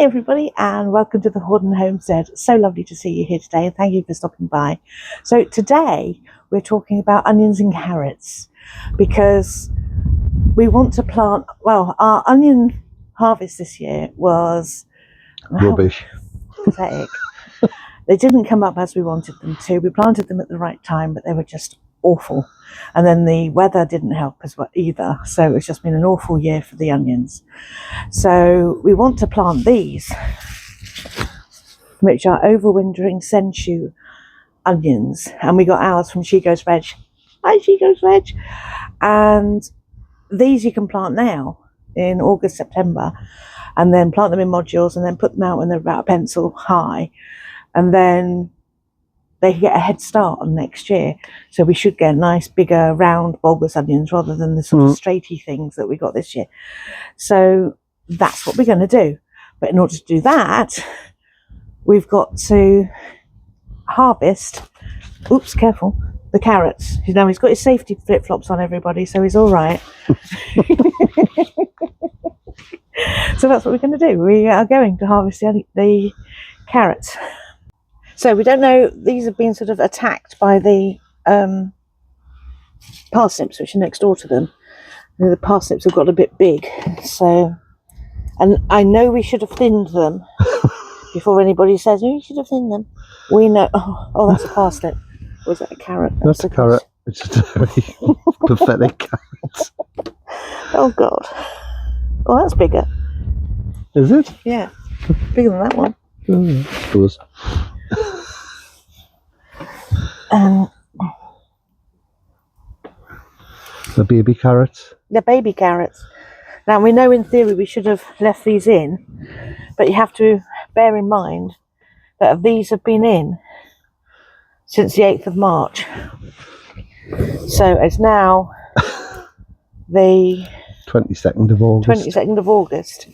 everybody, and welcome to the Hordon Homestead. So lovely to see you here today, and thank you for stopping by. So today we're talking about onions and carrots because we want to plant, well, our onion harvest this year was rubbish. Pathetic. They didn't come up as we wanted them to. We planted them at the right time, but they were just awful. And then the weather didn't help as well either. So it's just been an awful year for the onions. So we want to plant these, which are overwintering sensu onions. And we got ours from She Goes Veg. Hi, She Goes Veg. And these you can plant now in August, September, and then plant them in modules and then put them out when they're about a pencil high. And then they get a head start on next year. So we should get nice, bigger, round, bulbous onions rather than the sort of straighty things that we got this year. So that's what we're going to do. But in order to do that, we've got to harvest, oops, careful, the carrots. Now he's got his safety flip-flops on, everybody, so he's all right. So that's what we're going to do. We are going to harvest the carrots. So we don't know, these have been sort of attacked by the parsnips, which are next door to them. And the parsnips have got a bit big. So, and I know we should have thinned them before anybody says, oh, you should have thinned them. We know, oh, that's a parsnip. Or was that a carrot? That's a carrot. It's a very pathetic carrot. Oh, God. Oh, that's bigger. Is it? Yeah, bigger than that one. It was. The baby carrots. The baby carrots. Now we know in theory we should have left these in, but you have to bear in mind that these have been in since the 8th of March. So it's now the 22nd of August. 22nd of August.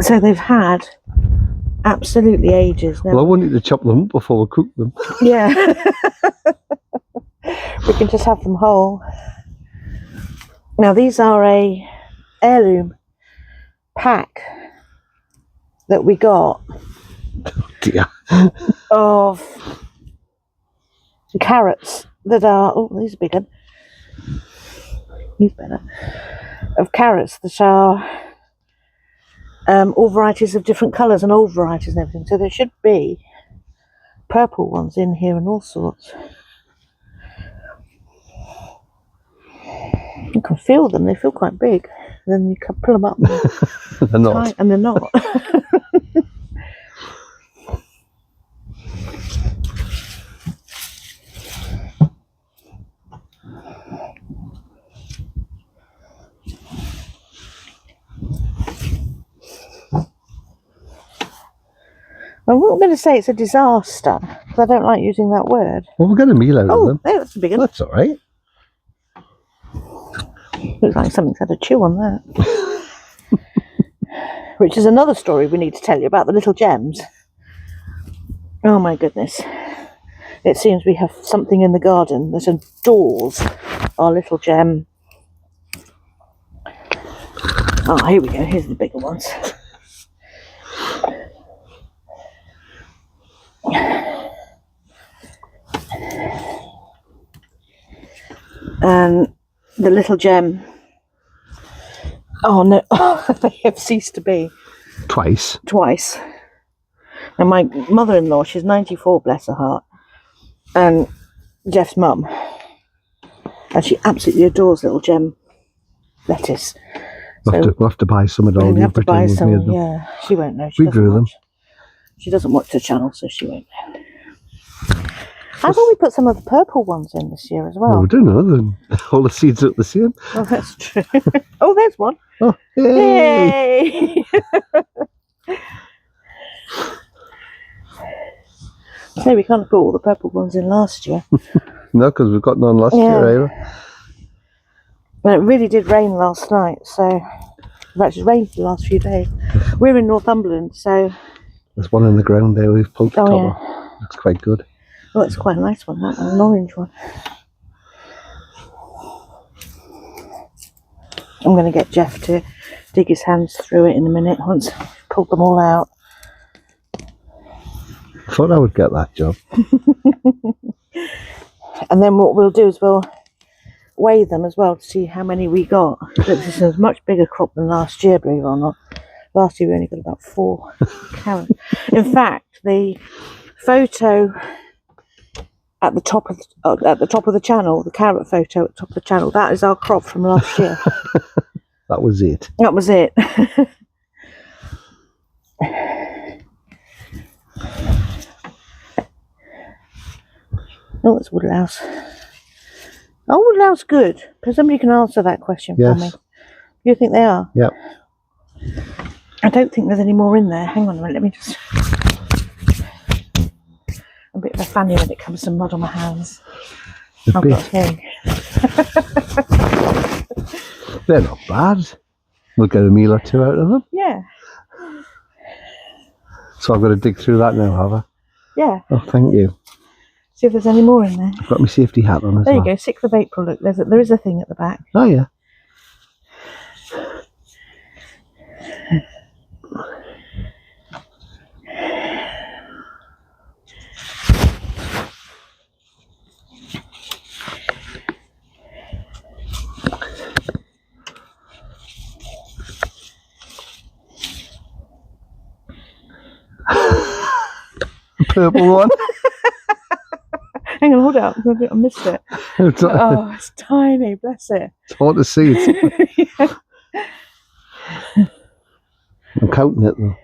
So they've had absolutely ages now. Well, I wanted to chop them up before we cook them. Yeah. We can just have them whole. Now these are a heirloom pack that we got Dear. of carrots that are, oh, these are bigger. He's better. Of carrots that are all varieties of different colours and old varieties and everything. So there should be purple ones in here and all sorts. You can feel them, they feel quite big. And then you can pull them up. They're not. And they're not. I'm not going to say it's a disaster, because I don't like using that word. Well, we'll get a meal out of them. Oh, that's a big one. That's all right. Looks like something's had a chew on that. Which is another story we need to tell you about the little gems. Oh my goodness. It seems we have something in the garden that adores our little gem. Oh, here we go. Here's the bigger ones. And the little gem, oh no, they have ceased to be. Twice. And my mother-in-law, she's 94, bless her heart, and Jeff's mum, and she absolutely adores little gem lettuce. We'll have to buy some at all. We have to buy some, yeah. She won't know. We grew them. She doesn't watch the channel, so she won't know. I thought we put some of the purple ones in this year as well. Well, we don't know them. All the seeds look the same. Oh, that's true. Oh, there's one. Oh, yay! Yay! So we can't put all the purple ones in last year. No, because we've got none last year either. But it really did rain last night, so it's actually rained for the last few days. We're in Northumberland, so there's one in the ground there we've pulled the top off. Looks quite good. Oh, it's quite a nice one, that one, an orange one. I'm going to get Jeff to dig his hands through it in a minute once I've pulled them all out. I thought I would get that job. And then what we'll do is we'll weigh them as well to see how many we got. But this is a much bigger crop than last year, believe it or not. Last year we only got about 4 carrots. In fact, the photo at the top of the channel, the carrot photo at the top of the channel, that is our crop from last year. That was it. That was it. Oh, it's Woodlouse. Oh, Woodlouse good. Because somebody can answer that question for me. You think they are? Yep. I don't think there's any more in there. Hang on a minute, let me just... A bit of a fanny when it comes to mud on my hands. I've got a thing. They're not bad. We'll get a meal or 2 out of them. Yeah. So I've got to dig through that now, have I? Yeah. Oh, thank you. See if there's any more in there. I've got my safety hat on as there well. There you go, 6th of April. Look, there is a thing at the back. Oh, yeah. Purple one. Hang on, hold up. I missed it. Oh, it's tiny, bless it. It's hard to see it. Yeah. I'm counting it though.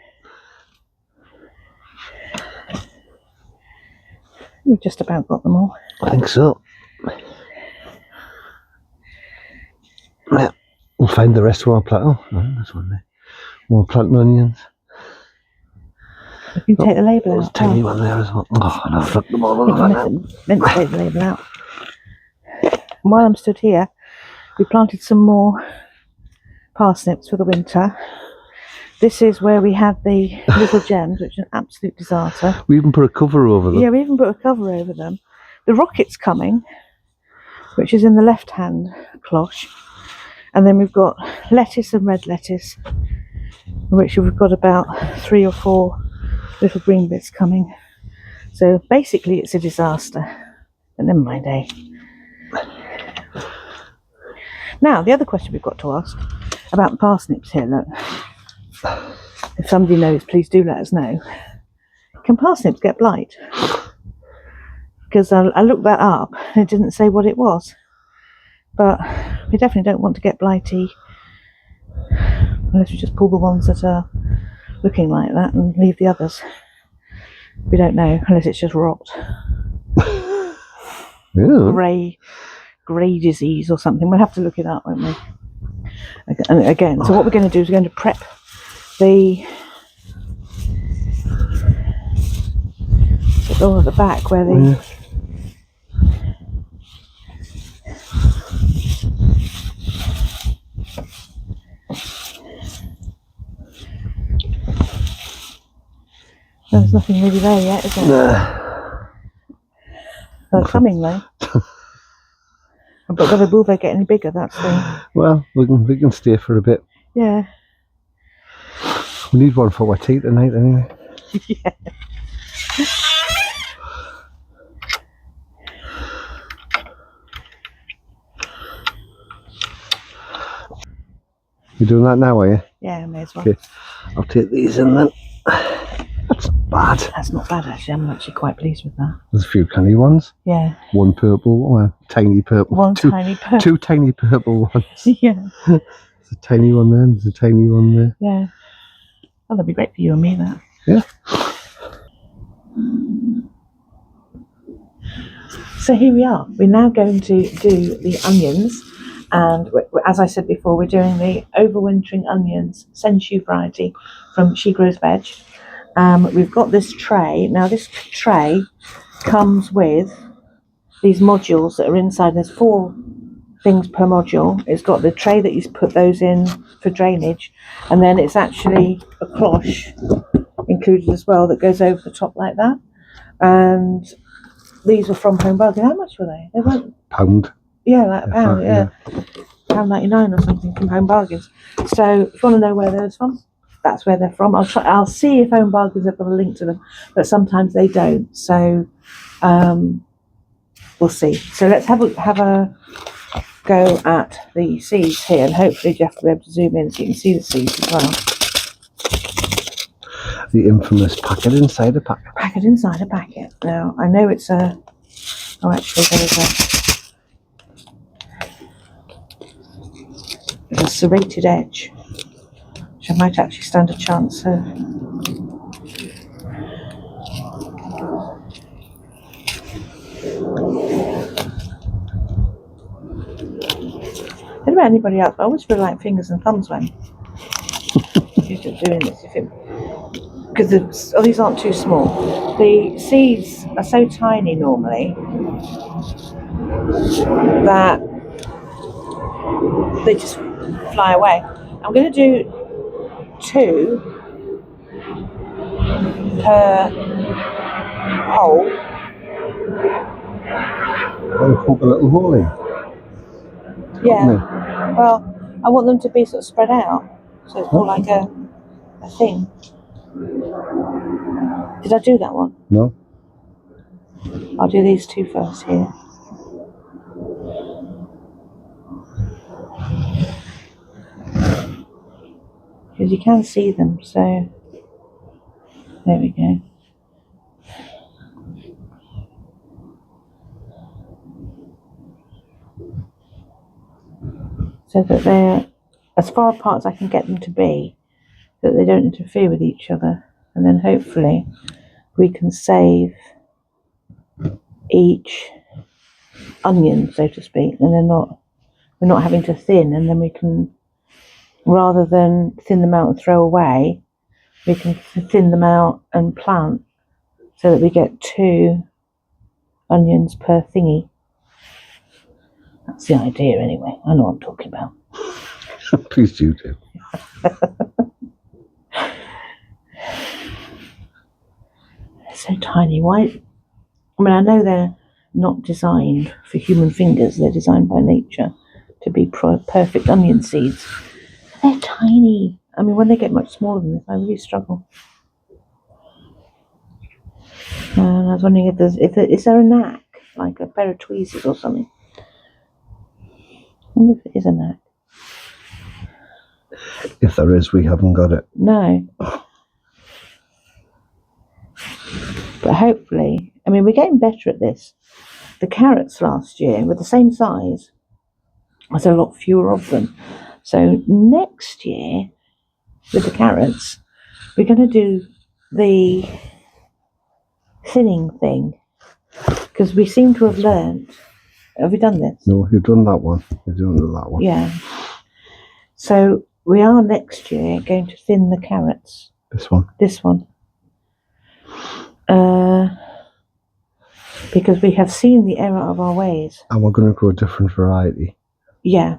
We've just about got them all. I think so. Yeah. We'll find the rest of our plant. Oh, there's one there. More planting onions. You can take the label out. There's a tiny one there as well. Oh, and I've flipped them all over now. Meant to take the label out. And while I'm stood here, we planted some more parsnips for the winter. This is where we had the little gems, which is an absolute disaster. We even put a cover over them. Yeah, we even put a cover over them. The rocket's coming, which is in the left-hand cloche. And then we've got lettuce and red lettuce, which we've got about 3 or 4 little green bits coming. So basically it's a disaster. But never mind, eh? Now, the other question we've got to ask about the parsnips here, look. If somebody knows, please do let us know. Can parsnips get blight? Because I looked that up and it didn't say what it was. But we definitely don't want to get blighty unless we just pull the ones that are looking like that and leave the others. We don't know, unless it's just rot. Yeah. Grey disease or something. We'll have to look it up, won't we? And again, so what we're going to do is we're going to prep the all at the back where the there's nothing really there yet, is there? Nah. They're coming though. But whether will they get any bigger, that's the... Well, we can stay for a bit. Yeah. We need one for our tea tonight anyway. Yeah. You're doing that now, are you? Yeah, I may as well. Okay. I'll take these in then. That's not bad. That's not bad actually. I'm actually quite pleased with that. There's a few canny ones. Yeah. One purple, one tiny purple. Tiny purple. 2 tiny purple ones. Yeah. There's a tiny one there, there's a tiny one there. Yeah. Oh, that'd be great for you and me, that. Yeah. So here we are. We're now going to do the onions. And as I said before, we're doing the overwintering onions Senchu variety from She Grows Veg. We've got this tray. Now this tray comes with these modules that are inside. There's 4 things per module. It's got the tray that you put those in for drainage, and then it's actually a cloche included as well that goes over the top like that. And these were from Home Bargain. How much were they? They weren't £1. Yeah, like a pound, yeah. £1.99 or something from Home Bargains. So if you want to know where those from, that's where they're from. I'll see if Home Bargains have got a link to them, but sometimes they don't. So we'll see. So let's have a go at the seeds here, and hopefully Jeff will be able to zoom in so you can see the seeds as well. The infamous packet inside a packet. Packet inside a packet. Now I know it's a. Oh, actually, there's a serrated edge, which I might actually stand a chance of. I don't know about anybody else, but I always feel like fingers and thumbs when you're doing this. Because these aren't too small. The seeds are so tiny normally that they just fly away. I'm going to do 2 per hole. And poke a little hole in. Yeah. Well, I want them to be sort of spread out, so it's more like a thing. Did I do that one? No. I'll do these 2 first here. Because you can see them, so there we go. So that they're as far apart as I can get them to be, that they don't interfere with each other, and then hopefully we can save each onion, so to speak, and we're not having to thin, and then we can, rather than thin them out and throw away, we can thin them out and plant, so that we get 2 onions per thingy. That's the idea anyway. I know what I'm talking about. Please do too. So tiny. Why? I mean, I know they're not designed for human fingers. They're designed by nature to be perfect onion seeds. They're tiny. I mean, when they get much smaller than this, I really struggle. And I was wondering is there a knack, like a pair of tweezers or something? I wonder if it is a knack. If there is, we haven't got it. No. But hopefully, I mean, we're getting better at this. The carrots last year were the same size. There's a lot fewer of them. So next year, with the carrots, we're going to do the thinning thing. Because we seem to have learned. Have we done this? No, you've done that one. You've done that one. Yeah. So we are next year going to thin the carrots. This one. This one. Because we have seen the error of our ways. And we're going to grow a different variety. Yeah.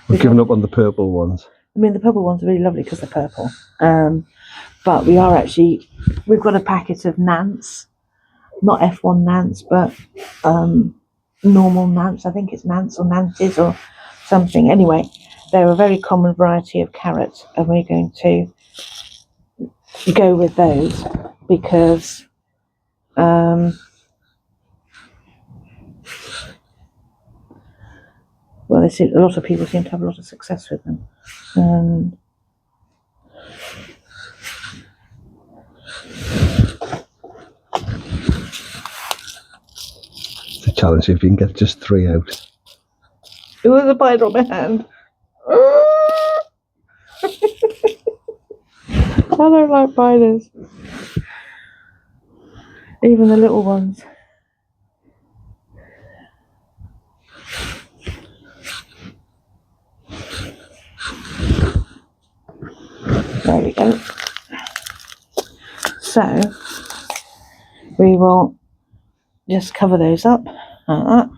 We've given up on the purple ones. I mean, the purple ones are really lovely because they're purple. But we've got a packet of Nantes. Not F1 Nantes, but normal Nantes. I think it's Nantes or Nantes or something. Anyway, they're a very common variety of carrots, and we're going to go with those because well, a lot of people seem to have a lot of success with them. It's a challenge if you can get just 3 out. It was a bite on my hand. I don't like spiders. Even the little ones. There we go. So we will just cover those up like that.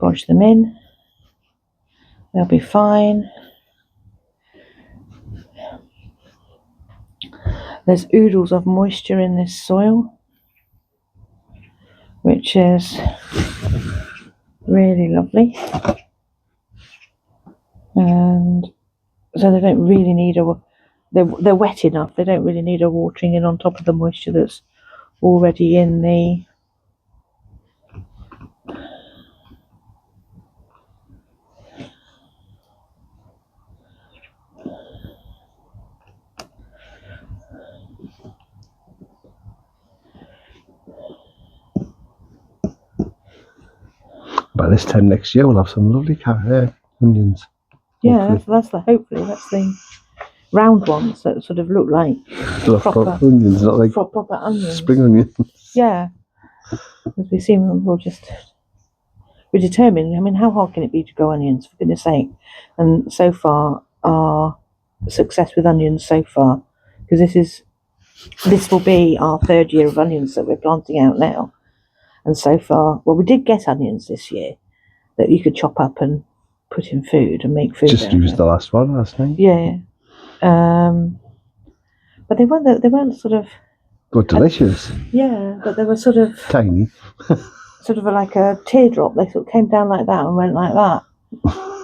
Bunch them in. They'll be fine. There's oodles of moisture in this soil, which is really lovely. and so they don't really need they're wet enough. They don't really need a watering in on top of the moisture that's already in the By this time next year, we'll have some lovely onions. Yeah, that's the round ones that sort of look like proper onions, not like proper onions. Spring onions. Yeah, as we seem, we're determined. I mean, how hard can it be to grow onions, for goodness sake? And so far, our success with onions so far, because this will be our 3rd year of onions that we're planting out now. And so far, well, we did get onions this year that you could chop up and put in food and make food. Just used the last one last night. Yeah. But they weren't sort of... But delicious. Yeah, but they were sort of... Tiny. Sort of like a teardrop. They sort of came down like that and went like that.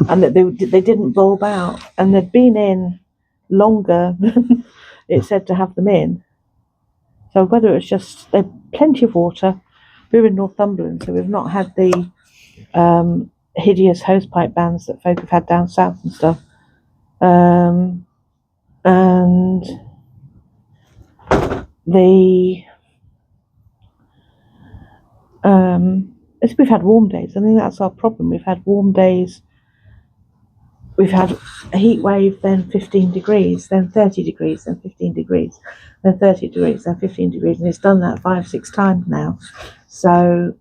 And that they didn't bulb out. And they'd been in longer than it said to have them in. So whether it's just... They've plenty of water. We're in Northumberland, so we've not had the hideous hosepipe bans that folk have had down south and stuff. And we've had warm days. I think that's our problem. We've had warm days. We've had a heat wave, then 15 degrees, then 30 degrees, then 15 degrees, then 30 degrees, then 15 degrees, and it's done that 5-6 times now. So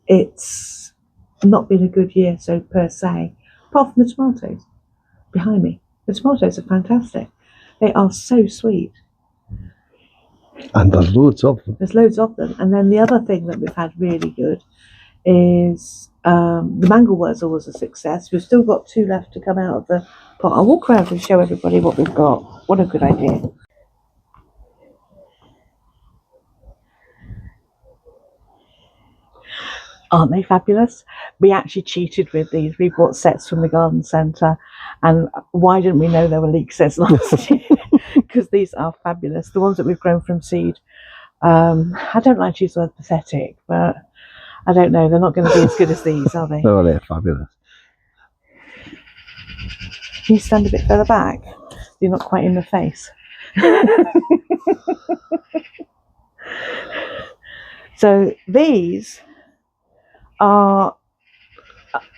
it's not been a good year, so per se, apart from the tomatoes behind me. The tomatoes are fantastic. They are so sweet. And there's loads of them. There's loads of them. And then the other thing that we've had really good is the manglewort's always a success. We've still got 2 left to come out of the pot. I'll walk around and show everybody what we've got. What a good idea. Aren't they fabulous? We actually cheated with these. We bought sets from the garden centre, and why didn't we know there were leek sets last year? Because these are fabulous. The ones that we've grown from seed. I don't like to use the word pathetic, but I don't know. They're not going to be as good as these, are they? No, they're fabulous. Can you stand a bit further back? You're not quite in the face. So these are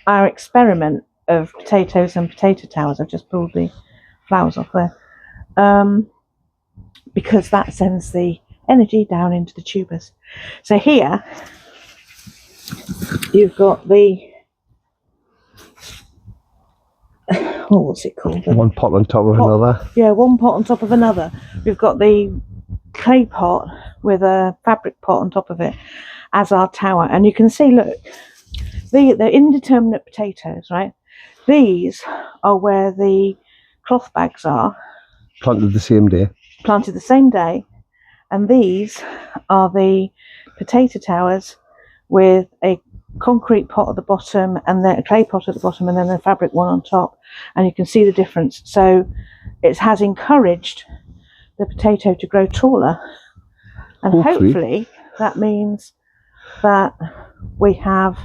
our experiment of potatoes and potato towers. I've just pulled the flowers off there, because that sends the energy down into the tubers. So here you've got the what's it called? One pot on top of another. Yeah, one pot on top of another. We've got the clay pot with a fabric pot on top of it as our tower, and you can see, look, they're indeterminate potatoes, right? These are where the cloth bags are. Planted the same day. Planted the same day. And these are the potato towers with a concrete pot at the bottom and then a clay pot at the bottom and then a fabric one on top. And you can see the difference. So it has encouraged the potato to grow taller. And hopefully that means that we have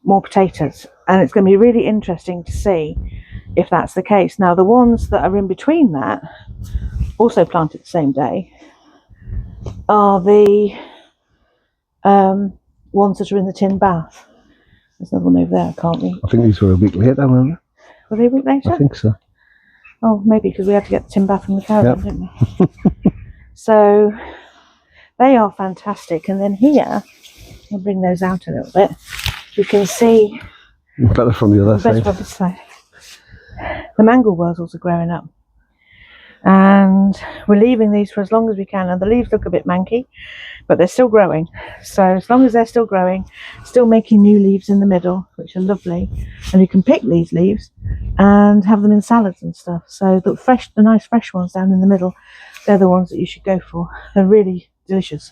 more potatoes. And it's going to be really interesting to see if that's the case. Now, the ones that are in between that, also planted the same day, are the ones that are in the tin bath. There's another one over there, I can't read. I think these were a week later, weren't they? Were they a week later? I think so. Oh, maybe because we had to get the tin bath from the caravan, didn't we? So they are fantastic. And then here, I'll bring those out a little bit. You can see better from the other side. From this side. The mango wurzels are growing up. And we're leaving these for as long as we can. And the leaves look a bit manky, but they're still growing. So as long as they're still growing, still making new leaves in the middle, which are lovely. And you can pick these leaves and have them in salads and stuff. So the nice fresh ones down in the middle, they're the ones that you should go for. They're really delicious.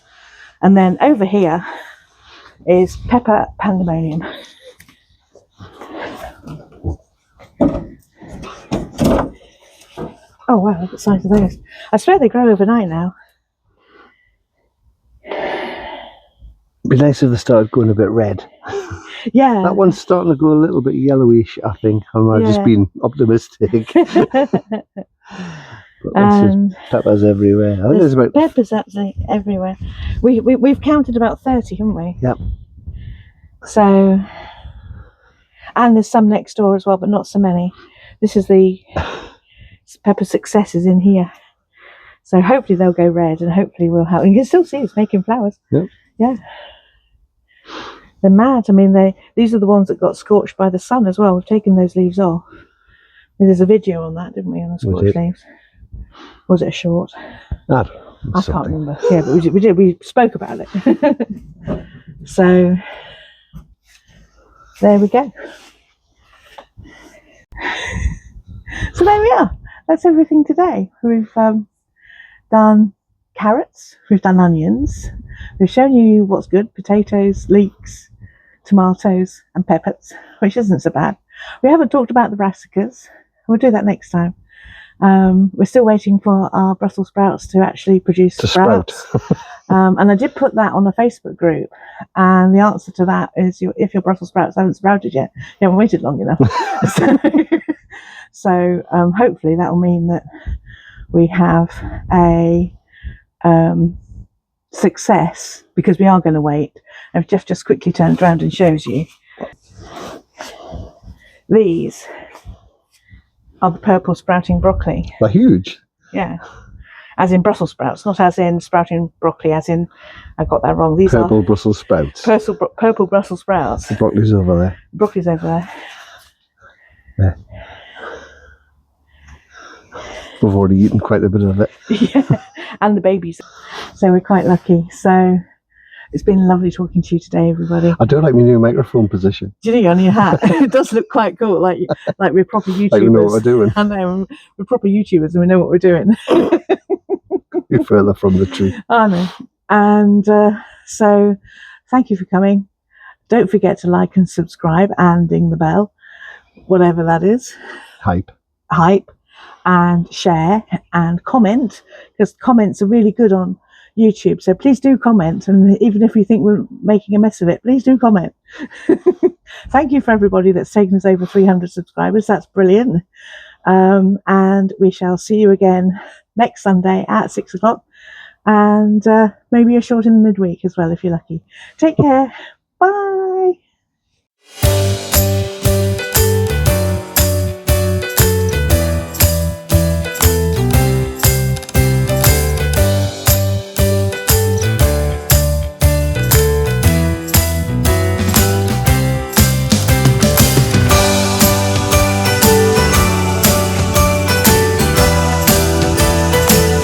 And then over here is pepper pandemonium. Oh wow, look at the size of those. I swear they grow overnight now. It'd be nice if they started going a bit red. Yeah. That one's starting to go a little bit yellowish, I think. I might have just been optimistic. But And peppers everywhere. I think there's about peppers absolutely everywhere. We've counted about 30, haven't we? Yep. So, and there's some next door as well, but not so many. This is the pepper successes in here. So hopefully they'll go red, and hopefully we'll have. And you can still see it's making flowers. Yep. Yeah. They're mad. I mean, these are the ones that got scorched by the sun as well. We've taken those leaves off. There's a video on that, didn't we, on the scorched leaves? Or was it a short? I don't know. I can't remember. Yeah, but we did. We spoke about it. So there we go. So there we are. That's everything today. We've done carrots. We've done onions. We've shown you what's good: potatoes, leeks, tomatoes, and peppers, which isn't so bad. We haven't talked about the brassicas. We'll do that next time. We're still waiting for our Brussels sprouts to actually produce sprouts. And I did put that on a Facebook group, and the answer to that is if your Brussels sprouts haven't sprouted yet, you haven't waited long enough. So hopefully that will mean that we have a success, because we are going to wait. And Jeff just quickly turns around and shows you. These are the purple sprouting broccoli. They're huge. Yeah. As in Brussels sprouts, not as in sprouting broccoli, as in, I got that wrong. These purple are Brussels sprouts. Purple Brussels sprouts. The broccoli's over there. Broccoli's over there. Yeah. We've already eaten quite a bit of it. Yeah, and the babies. So we're quite lucky. So it's been lovely talking to you today, everybody. I do like my new microphone position. Do you on your hat? It does look quite cool, like we're proper YouTubers. Like we know what we're doing. I know, we're proper YouTubers and we know what we're doing. You're further from the truth. I know. And so thank you for coming. Don't forget to like and subscribe and ding the bell, whatever that is. Hype. And share and comment, because comments are really good on YouTube. So please do comment, and even if you think we're making a mess of it, please do comment. Thank you for everybody that's taken us over 300 subscribers. That's brilliant. And we shall see you again next Sunday at 6 o'clock, and maybe a short in the midweek as well if you're lucky. Take care. Bye.